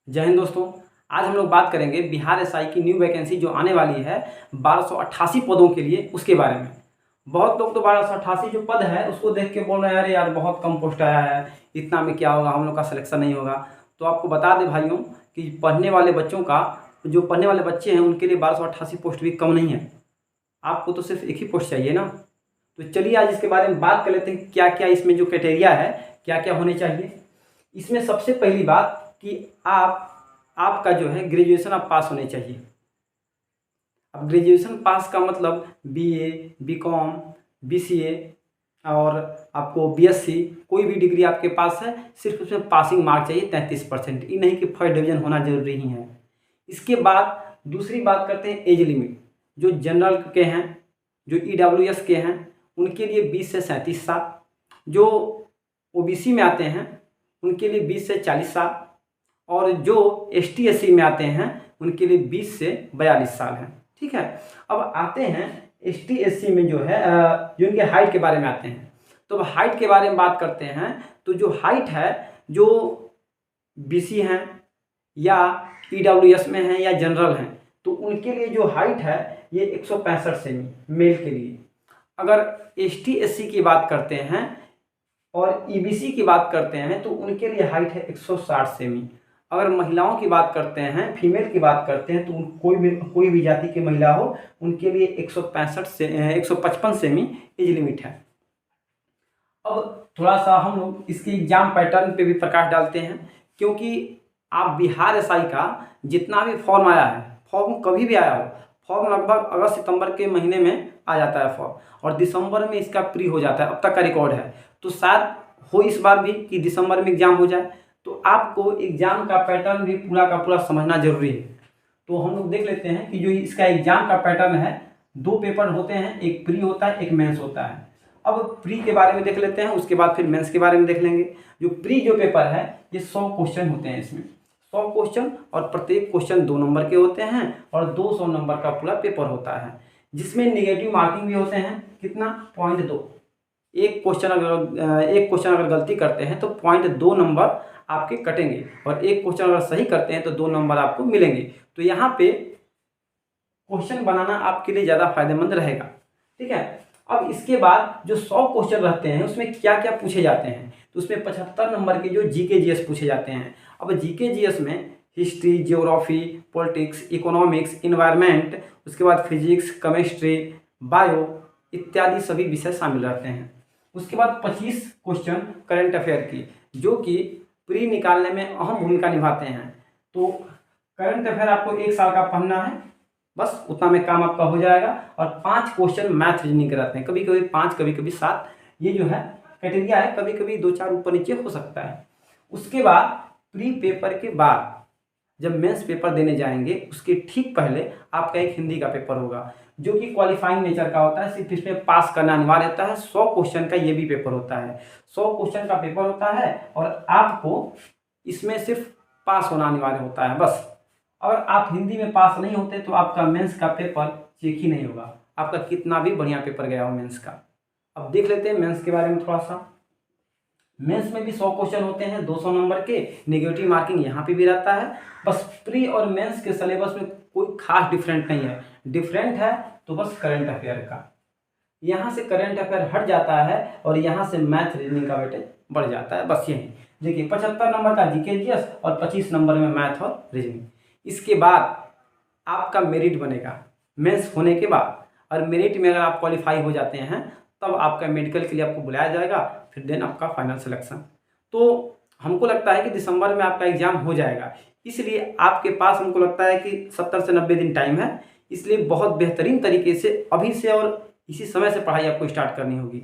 जय हिंद दोस्तों। आज हम लोग बात करेंगे बिहार एसआई की न्यू वैकेंसी जो आने वाली है 1288 पदों के लिए, उसके बारे में। बहुत लोग तो 1288 जो पद है उसको देख के बोल रहे हैं अरे यार बहुत कम पोस्ट आया है, इतना में क्या होगा, हम लोग का सिलेक्शन नहीं होगा। तो आपको बता दें भाइयों कि पढ़ने वाले बच्चों का, जो पढ़ने वाले बच्चे हैं उनके लिए 1288 पोस्ट भी कम नहीं है। आपको तो सिर्फ एक ही पोस्ट चाहिए ना। तो चलिए आज इसके बारे में बात कर लेते हैं क्या क्या इसमें जो क्राइटेरिया है, क्या क्या होने चाहिए। इसमें सबसे पहली बात कि आपका जो है ग्रेजुएशन आप पास होने चाहिए। अब ग्रेजुएशन पास का मतलब बीए, बीकॉम, बीसीए और आपको बीएससी, कोई भी डिग्री आपके पास है, सिर्फ उसमें पासिंग मार्क चाहिए 33%। ये नहीं कि फर्स्ट डिवीजन होना जरूरी ही है। इसके बाद दूसरी बात करते हैं एज लिमिट। जो जनरल के हैं, जो ईडब्ल्यूएस के हैं, उनके लिए 20 से 37 साल। जो ओबीसी में आते हैं उनके लिए 20 से 40 साल। और जो एसटी एससी में आते हैं उनके लिए 20 से 42 साल है। ठीक है। अब आते हैं एसटी एससी में जो है जो उनके हाइट के बारे में आते हैं। तो अब हाइट के बारे में बात करते हैं तो जो हाइट है, जो बीसी हैं या ईडब्ल्यूएस में हैं या जनरल हैं, तो उनके लिए जो हाइट है ये 165 सेमी मेल के लिए। अगर एसटी एससी की बात करते हैं और ईबीसी की बात करते हैं तो उनके लिए हाइट है 160 सेमी। अगर महिलाओं की बात करते हैं, फीमेल की बात करते हैं, तो कोई भी जाति की महिला हो उनके लिए 155 सेमी एज लिमिट है। अब थोड़ा सा हम लोग इसके एग्जाम पैटर्न पे भी प्रकाश डालते हैं, क्योंकि आप बिहार एसआई का जितना भी फॉर्म आया है, फॉर्म कभी भी आया हो, फॉर्म लगभग अगस्त सितंबर के महीने में आ जाता है फॉर्म, और दिसंबर में इसका प्री हो जाता है, अब तक का रिकॉर्ड है। तो शायद हो इस बार भी कि दिसंबर में एग्जाम हो जाए। तो आपको एग्जाम का पैटर्न भी पूरा का पूरा समझना जरूरी है। तो हम लोग देख लेते हैं कि जो इसका एग्जाम का पैटर्न है, 2 पेपर होते हैं, एक प्री होता है, एक मेंस होता है। अब प्री के बारे में देख लेते हैं, उसके बाद फिर मेंस के बारे में देख लेंगे। जो प्री जो पेपर है ये 100 क्वेश्चन होते हैं। इसमें 100 क्वेश्चन और प्रत्येक क्वेश्चन 2 नंबर के होते हैं और 200 नंबर का पूरा पेपर होता है, जिसमें निगेटिव मार्किंग भी होते हैं। कितना? 0.2। एक क्वेश्चन अगर गलती करते हैं तो 0.2 नंबर आपके कटेंगे, और एक क्वेश्चन अगर सही करते हैं तो 2 नंबर आपको मिलेंगे। तो यहाँ पे क्वेश्चन बनाना आपके लिए ज़्यादा फायदेमंद रहेगा। ठीक है। अब इसके बाद जो 100 क्वेश्चन रहते हैं उसमें क्या क्या पूछे जाते हैं, तो उसमें 75 नंबर के जो जीके जीएस पूछे जाते हैं। अब जीके जीएस में history, geography, politics, economics, environment, उसके बाद फिजिक्स, केमिस्ट्री, बायो इत्यादि सभी विषय शामिल रहते हैं। उसके बाद 25 क्वेश्चन करंट अफेयर की, जो कि प्री निकालने में अहम भूमिका निभाते हैं। तो करंट अफेयर आपको 1 साल का पढ़ना है, बस उतना में काम आपका हो जाएगा। और 5 क्वेश्चन मैथ रीजनिंग के रहते हैं, कभी कभी 5, कभी कभी 7। ये जो है क्राइटेरिया है, कभी कभी 2-4 ऊपर नीचे हो सकता है। उसके बाद प्री पेपर के बाद जब मेंस पेपर देने जाएंगे उसके ठीक पहले आपका एक हिंदी का पेपर होगा, जो कि क्वालिफाइंग नेचर का होता है। सिर्फ इसमें पास करना अनिवार्य होता है। 100 क्वेश्चन का ये भी पेपर होता है। 100 क्वेश्चन का पेपर होता है और आपको इसमें सिर्फ पास होना अनिवार्य होता है, बस। अगर आप हिंदी में पास नहीं होते तो आपका मेंस का पेपर चेक ही नहीं होगा, आपका कितना भी बढ़िया पेपर गया हो मेंस का। अब देख लेते हैं मेंस के बारे में थोड़ा सा। मेंस में भी 100 क्वेश्चन होते हैं, 200 नंबर के। नेगेटिव मार्किंग यहाँ पे भी रहता है। बस प्री और मेंस के सिलेबस में कोई खास डिफरेंट नहीं है। डिफरेंट है तो बस करंट अफेयर का, यहाँ से करंट अफेयर हट जाता है और यहाँ से मैथ रीजनिंग का वेटेज बढ़ जाता है, बस यही। देखिए 75 नंबर का जीके जीएस और 25 नंबर में मैथ और रीजनिंग। इसके बाद आपका मेरिट बनेगा मेंस होने के बाद, और मेरिट में अगर आप क्वालिफाई हो जाते हैं तब आपका मेडिकल के लिए आपको बुलाया जाएगा, फिर देन आपका फाइनल सिलेक्शन। तो हमको लगता है कि दिसंबर में आपका एग्जाम हो जाएगा, इसलिए आपके पास हमको लगता है कि 70 से 90 दिन टाइम है। इसलिए बहुत बेहतरीन तरीके से अभी से और इसी समय से पढ़ाई आपको स्टार्ट करनी होगी।